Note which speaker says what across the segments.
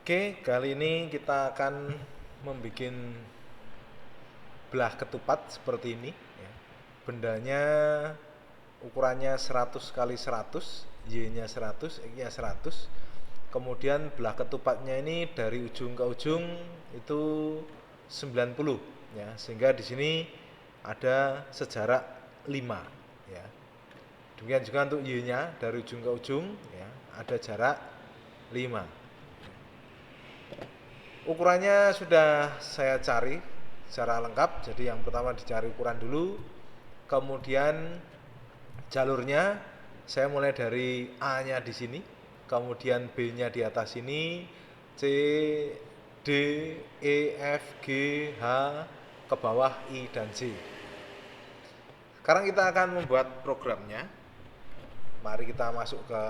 Speaker 1: Oke, kali ini kita akan membuat belah ketupat seperti ini ya. Bendanya ukurannya 100 kali 100, Y-nya 100, X-nya 100. Kemudian belah ketupatnya ini dari ujung ke ujung itu 90 ya, sehingga di sini ada sejarak 5 ya. Demikian juga untuk Y-nya dari ujung ke ujung ya, ada jarak 5. Ukurannya sudah saya cari secara lengkap. Jadi yang pertama dicari ukuran dulu, kemudian jalurnya saya mulai dari A-nya di sini, kemudian B-nya di atas sini, C, D, E, F, G, H, ke bawah I dan C. Sekarang kita akan membuat programnya. Mari kita masuk ke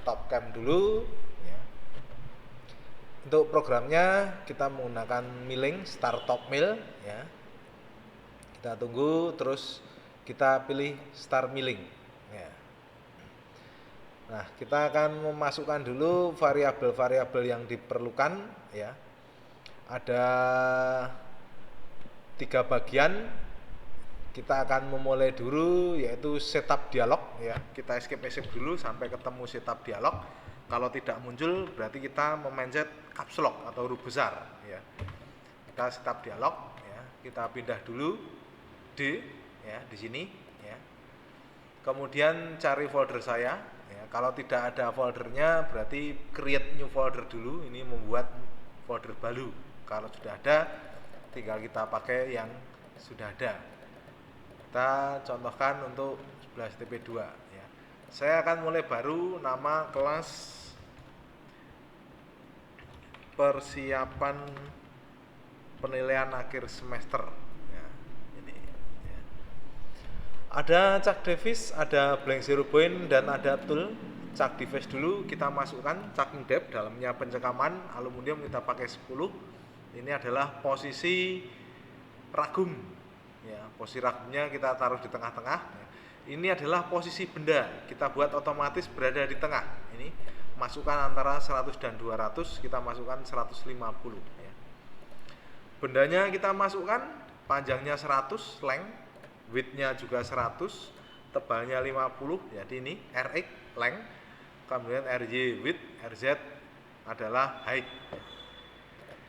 Speaker 1: top cam dulu ya. Untuk programnya kita menggunakan milling start top mill ya. Kita tunggu, terus kita pilih start milling ya. Nah, kita akan memasukkan dulu variabel-variabel yang diperlukan ya. Ada 3 bagian. Kita akan memulai dulu yaitu setup dialog ya. Kita escape dulu sampai ketemu setup dialog. Kalau tidak muncul berarti kita memencet caps lock atau huruf besar ya. Kita setup dialog ya. Kita pindah dulu D ya di sini ya. Kemudian cari folder saya ya. Kalau tidak ada foldernya berarti create new folder dulu, ini membuat folder baru. Kalau sudah ada tinggal kita pakai yang sudah ada. Kita contohkan untuk 11 TP2 ya. Saya akan mulai baru, nama kelas persiapan penilaian akhir semester ya, ini ya. Ada Chuck Davis, ada blank zero point, dan ada tool. Chuck Davis dulu kita masukkan chucking depth, dalamnya pencekaman aluminium kita pakai 10. Ini adalah posisi ragum ya, posisi ragumnya kita taruh di tengah-tengah ya. Ini adalah posisi benda, kita buat otomatis berada di tengah. Ini masukkan antara 100 dan 200, kita masukkan 150 ya. Bendanya kita masukkan, panjangnya 100 length, width-nya juga 100, tebalnya 50, jadi ini RX length, kemudian RY width, RZ adalah height.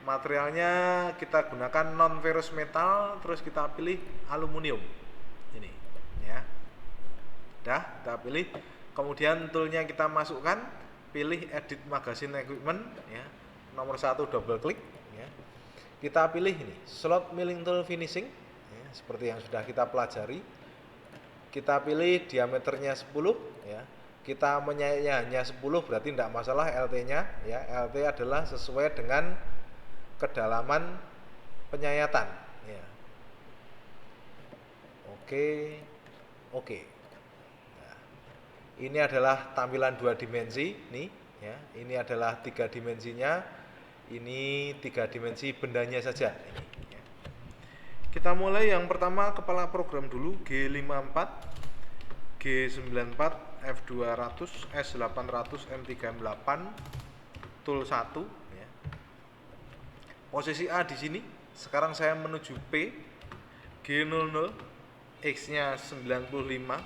Speaker 1: Materialnya kita gunakan non ferrous metal, terus kita pilih aluminium ini ya. Dah kita pilih, kemudian toolnya kita masukkan, pilih edit magazine equipment ya, nomor 1 double klik ya. Kita pilih ini slot milling tool finishing ya, seperti yang sudah kita pelajari. Kita pilih diameternya 10 ya. Kita menyayatnya hanya 10 berarti tidak masalah LT-nya ya. LT adalah sesuai dengan kedalaman penyayatan ya. Oke. Nah, ini adalah tampilan 2 dimensi nih ya. Ini adalah 3 dimensinya. Ini 3 dimensi bendanya saja ini ya. Kita mulai yang pertama kepala program dulu, G54, G94, F200, S800, M38, tool 1 ya. Posisi A di sini. Sekarang saya menuju P, G00, X-nya 95,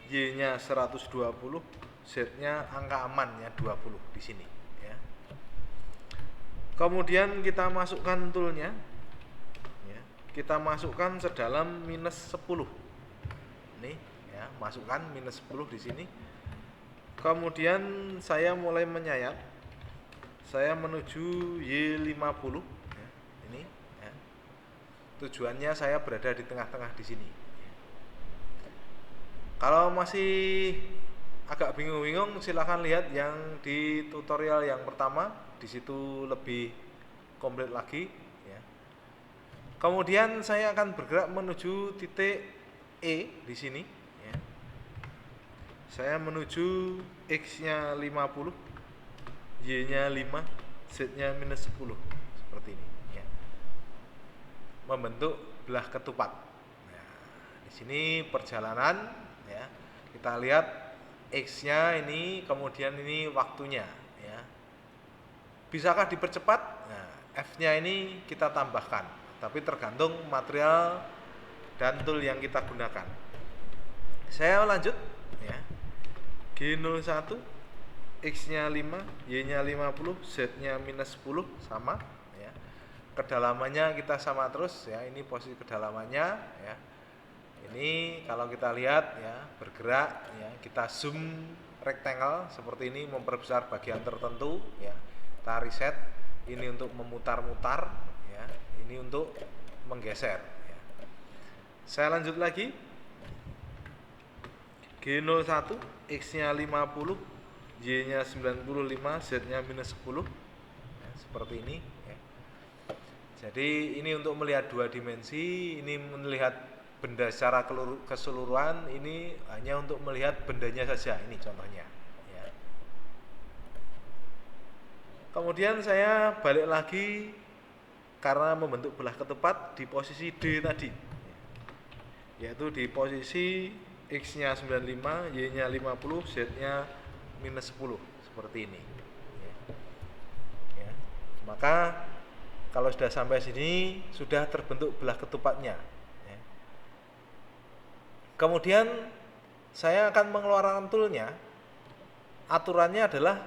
Speaker 1: Y-nya 120, Z-nya angka amannya 20 di sini ya. Kemudian kita masukkan toolnya ya. Kita masukkan sedalam minus 10. Nih ya, masukkan minus 10 di sini. Kemudian saya mulai menyayat. Saya menuju Y50 ya, ini ya. Tujuannya saya berada di tengah-tengah di sini. Kalau masih agak bingung-bingung, silakan lihat yang di tutorial yang pertama, di situ lebih komplit lagi ya. Kemudian saya akan bergerak menuju titik E di sini ya. Saya menuju X-nya 50, Y-nya 5, Z-nya minus 10 seperti ini ya. Membentuk belah ketupat. Nah, di sini perjalanan ya. Kita lihat X-nya ini, kemudian ini waktunya ya. B Bisakah dipercepat? Nah, F-nya ini kita tambahkan, tapi tergantung material dan tool yang kita gunakan. Saya lanjut ya. G01, X-nya 5, Y-nya 50, Z-nya minus 10 sama ya. Kedalamannya kita sama terus ya, ini posisi kedalamannya ya. Ini kalau kita lihat ya, bergerak ya, kita zoom rectangle seperti ini memperbesar bagian tertentu ya. Kita reset, ini untuk memutar-mutar ya, ini untuk menggeser ya. Saya lanjut lagi. G01, X-nya 50, Y-nya 95, Z-nya minus 10 ya, seperti ini ya. Jadi ini untuk melihat dua dimensi, ini melihat benda secara keseluruhan, ini hanya untuk melihat bendanya saja, ini contohnya ya. Kemudian saya balik lagi karena membentuk belah ketupat di posisi D tadi, yaitu di posisi X-nya 95, Y-nya 50, Z-nya minus 10 seperti ini ya. Maka kalau sudah sampai sini sudah terbentuk belah ketupatnya ya. Kemudian saya akan mengeluarkan toolnya. Aturannya adalah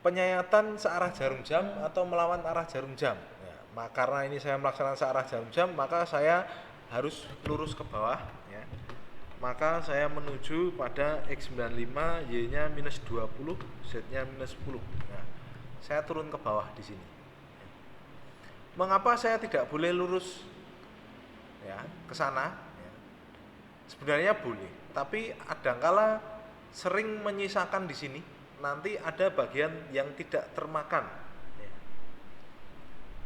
Speaker 1: penyayatan searah jarum jam atau melawan arah jarum jam ya. Karena ini saya melaksanakan searah jarum jam, maka saya harus lurus ke bawah ya. Maka saya menuju pada X95, Y-nya minus 20, Z-nya minus 10 ya. Saya turun ke bawah di sini ya. Mengapa saya tidak boleh lurus ya ke sana ya? Sebenarnya boleh, tapi kadangkala sering menyisakan di sini, nanti ada bagian yang tidak termakan ya.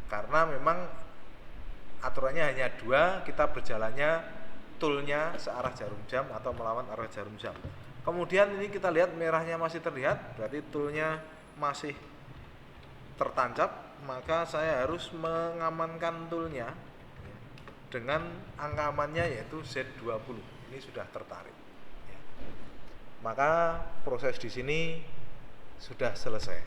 Speaker 1: Karena memang aturannya hanya dua, kita berjalannya toolnya searah jarum jam atau melawan arah jarum jam. Kemudian ini kita lihat merahnya masih terlihat, berarti toolnya masih tertancap, maka saya harus mengamankan toolnya dengan angka amannya yaitu Z20. Ini sudah tertarik ya. Maka proses di sini sudah selesai.